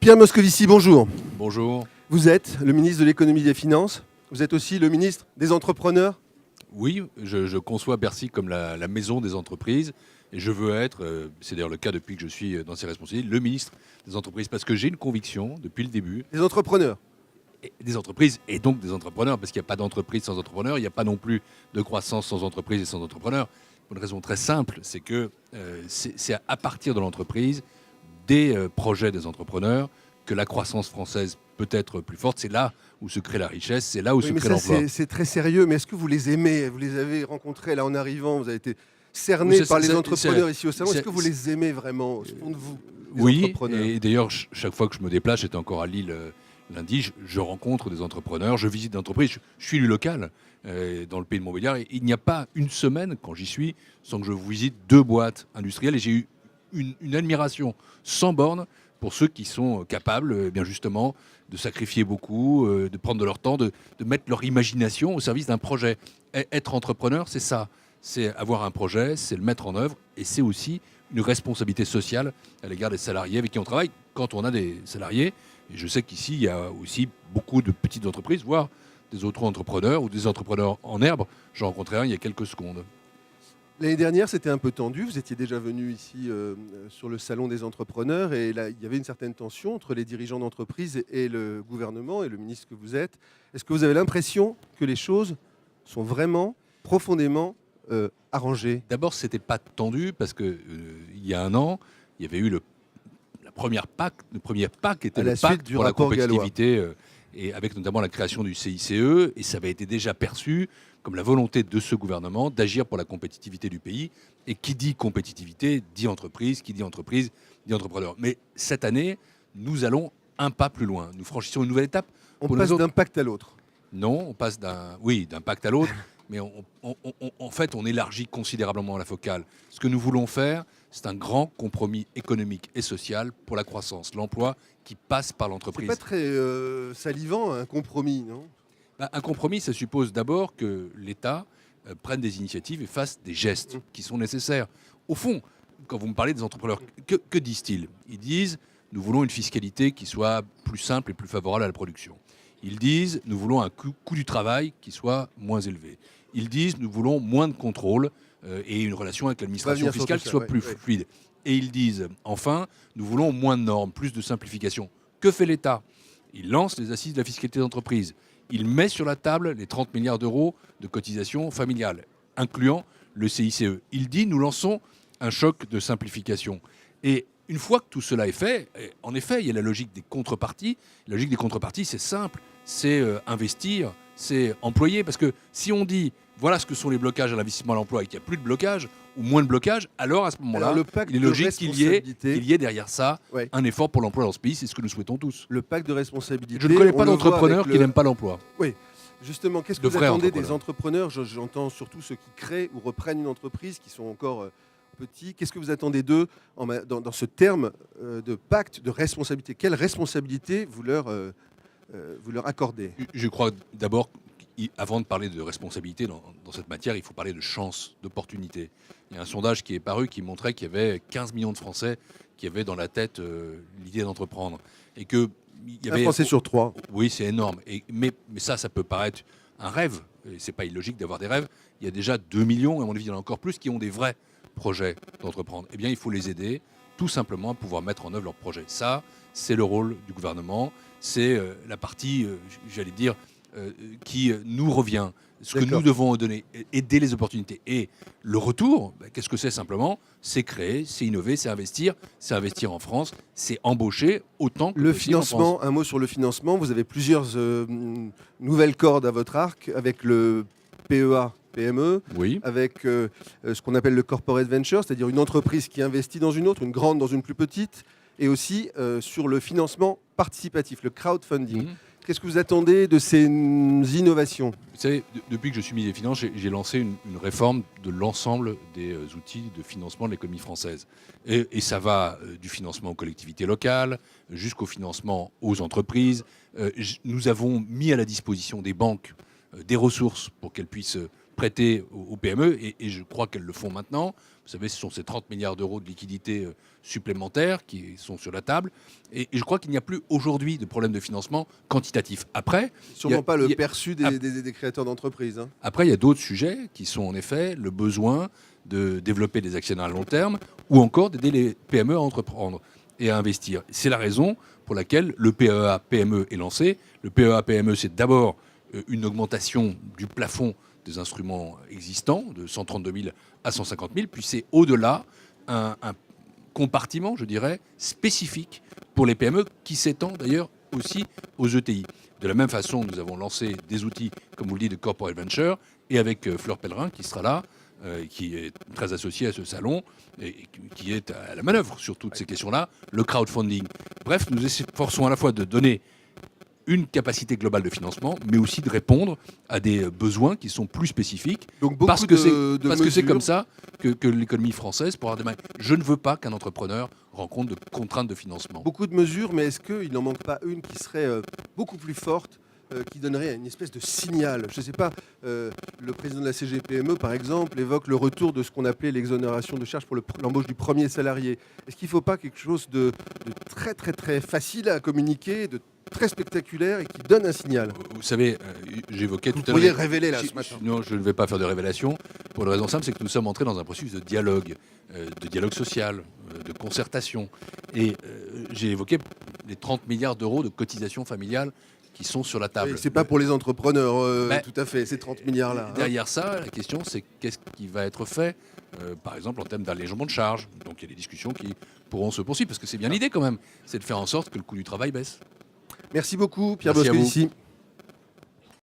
Pierre Moscovici, bonjour. Bonjour. Vous êtes le ministre de l'économie et des finances. Vous êtes aussi le ministre des entrepreneurs. Oui, je conçois Bercy comme la maison des entreprises et je veux être, c'est d'ailleurs le cas depuis que je suis dans ces responsabilités, le ministre des entreprises parce que j'ai une conviction depuis le début. Des entrepreneurs. Des entreprises et donc des entrepreneurs parce qu'il n'y a pas d'entreprise sans entrepreneurs, il n'y a pas non plus de croissance sans entreprise et sans entrepreneurs. Pour une raison très simple, c'est que c'est à partir de l'entreprise, des projets des entrepreneurs, que la croissance française peut être plus forte. C'est là où se crée la richesse, c'est là où se crée l'emploi. C'est très sérieux, mais est-ce que vous les aimez? Vous les avez rencontrés là en arrivant, vous avez été cerné par les entrepreneurs ici au salon. Est-ce que vous les aimez vraiment au fond de vous, les Oui, entrepreneurs? et d'ailleurs, chaque fois que je me déplace, j'étais encore à Lille lundi, je rencontre des entrepreneurs, je visite des entreprises, je suis élu local dans le pays de Montbéliard, et il n'y a pas une semaine, quand j'y suis, sans que je visite 2 boîtes industrielles, et j'ai eu une admiration sans borne pour ceux qui sont capables, bien justement, de sacrifier beaucoup, de prendre de leur temps, de mettre leur imagination au service d'un projet. Être entrepreneur, c'est ça. C'est avoir un projet, c'est le mettre en œuvre, et c'est aussi une responsabilité sociale à l'égard des salariés avec qui on travaille quand on a des salariés. Et je sais qu'ici, il y a aussi beaucoup de petites entreprises, voire des auto-entrepreneurs ou des entrepreneurs en herbe. J'en rencontrais un il y a quelques secondes. L'année dernière, c'était un peu tendu. Vous étiez déjà venu ici sur le salon des entrepreneurs et là, il y avait une certaine tension entre les dirigeants d'entreprise et le gouvernement et le ministre que vous êtes. Est-ce que vous avez l'impression que les choses sont vraiment profondément arrangées? D'abord, ce n'était pas tendu parce que il y a un an, il y avait eu le premier PAC était le pacte pour la compétitivité et avec notamment la création du CICE, et ça avait été déjà perçu comme la volonté de ce gouvernement d'agir pour la compétitivité du pays. Et qui dit compétitivité dit entreprise, qui dit entreprise dit entrepreneur. Mais cette année, nous allons un pas plus loin. Nous franchissons une nouvelle étape. On passe d'un pacte à l'autre. Non, on passe d'un pacte à l'autre, mais en fait, on élargit considérablement la focale. Ce que nous voulons faire, c'est un grand compromis économique et social pour la croissance, l'emploi qui passe par l'entreprise. C'est pas très salivant, un compromis, non? Un compromis, ça suppose d'abord que l'État prenne des initiatives et fasse des gestes qui sont nécessaires. Au fond, quand vous me parlez des entrepreneurs, que disent-ils? Ils disent « nous voulons une fiscalité qui soit plus simple et plus favorable à la production ». Ils disent « nous voulons un coût du travail qui soit moins élevé ». Ils disent « nous voulons moins de contrôle et une relation avec l'administration fiscale qui soit plus fluide ». Et ils disent enfin « nous voulons moins de normes, plus de simplification ». Que fait l'État? Il lance les assises de la fiscalité d'entreprise. Il met sur la table les 30 milliards d'euros de cotisations familiales, incluant le CICE. Il dit « nous lançons un choc de simplification ». Et une fois que tout cela est fait, en effet, il y a la logique des contreparties. La logique des contreparties, c'est simple, c'est investir, c'est employer. Parce que si on dit voilà ce que sont les blocages à l'investissement à l'emploi et qu'il n'y a plus de blocage ou moins de blocage, alors à ce moment-là, il est logique qu'il y ait derrière ça un effort pour l'emploi dans ce pays. C'est ce que nous souhaitons tous. Le pacte de responsabilité. Je ne connais pas d'entrepreneur qui n'aime pas l'emploi. Oui. Justement, qu'est-ce que vous attendez des entrepreneurs? J'entends surtout ceux qui créent ou reprennent une entreprise, qui sont encore petits. Qu'est-ce que vous attendez d'eux dans ce terme de pacte de responsabilité? Quelle responsabilité vous leur accordez? Je crois d'abord, avant de parler de responsabilité dans cette matière, il faut parler de chance, d'opportunité. Il y a un sondage qui est paru qui montrait qu'il y avait 15 millions de Français qui avaient dans la tête l'idée d'entreprendre. Et que il y avait, un Français sur 3. Oui, c'est énorme. Mais ça peut paraître un rêve. Et c'est pas illogique d'avoir des rêves. Il y a déjà 2 millions, et à mon avis, il y en a encore plus, qui ont des vrais projets d'entreprendre. Eh bien, il faut les aider tout simplement à pouvoir mettre en œuvre leurs projets. Ça, c'est le rôle du gouvernement. C'est la partie, j'allais dire, qui nous revient. Ce que nous devons donner, aider les opportunités. Et le retour, qu'est-ce que c'est simplement? C'est créer, c'est innover, c'est investir en France, c'est embaucher autant que le possible financement. Un mot sur le financement. Vous avez plusieurs nouvelles cordes à votre arc avec le PEA. PME, oui. Avec ce qu'on appelle le corporate venture, c'est-à-dire une entreprise qui investit dans une autre, une grande dans une plus petite, et aussi sur le financement participatif, le crowdfunding. Qu'est-ce que vous attendez de ces innovations? Vous savez, depuis que je suis ministre des Finances, j'ai lancé une réforme de l'ensemble des outils de financement de l'économie française. Et ça va du financement aux collectivités locales jusqu'au financement aux entreprises. Nous avons mis à la disposition des banques des ressources pour qu'elles puissent prêter aux PME, et je crois qu'elles le font maintenant. Vous savez, ce sont ces 30 milliards d'euros de liquidités supplémentaires qui sont sur la table. Et je crois qu'il n'y a plus aujourd'hui de problème de financement quantitatif. Après, Sûrement pas le perçu des créateurs d'entreprises. Hein. Après, il y a d'autres sujets qui sont en effet le besoin de développer des actionnaires à long terme ou encore d'aider les PME à entreprendre et à investir. C'est la raison pour laquelle le PEA-PME est lancé. Le PEA-PME, c'est d'abord une augmentation du plafond des instruments existants de 132 000 à 150 000, puis c'est au-delà un compartiment, je dirais, spécifique pour les PME qui s'étend d'ailleurs aussi aux ETI. De la même façon, nous avons lancé des outils, comme vous le dites, de corporate venture, et avec Fleur Pellerin qui sera là, qui est très associée à ce salon, et qui est à la manœuvre sur toutes ces questions-là, le crowdfunding. Bref, nous efforçons à la fois de donner une capacité globale de financement, mais aussi de répondre à des besoins qui sont plus spécifiques. Donc parce que c'est comme ça que l'économie française pourra demain. Je ne veux pas qu'un entrepreneur rencontre de contraintes de financement. Beaucoup de mesures, mais est-ce qu'il n'en manque pas une qui serait beaucoup plus forte, qui donnerait une espèce de signal? Je ne sais pas, le président de la CGPME, par exemple, évoque le retour de ce qu'on appelait l'exonération de charges pour l'embauche du premier salarié. Est-ce qu'il ne faut pas quelque chose de très, très, très facile à communiquer, de très spectaculaire et qui donne un signal? Vous savez, j'évoquais tout à l'heure... Vous pourriez révéler là ce matin. Non, je ne vais pas faire de révélation. Pour une raison simple, c'est que nous sommes entrés dans un processus de dialogue social, de concertation. Et j'ai évoqué les 30 milliards d'euros de cotisations familiales qui sont sur la table. Oui, c'est pas pour les entrepreneurs, tout à fait, ces 30 milliards-là. Derrière ça, la question, c'est qu'est-ce qui va être fait, par exemple, en termes d'allègement de charges. Donc il y a des discussions qui pourront se poursuivre, parce que c'est bien l'idée quand même, c'est de faire en sorte que le coût du travail baisse. Merci beaucoup, Pierre Merci à vous. Moscovici.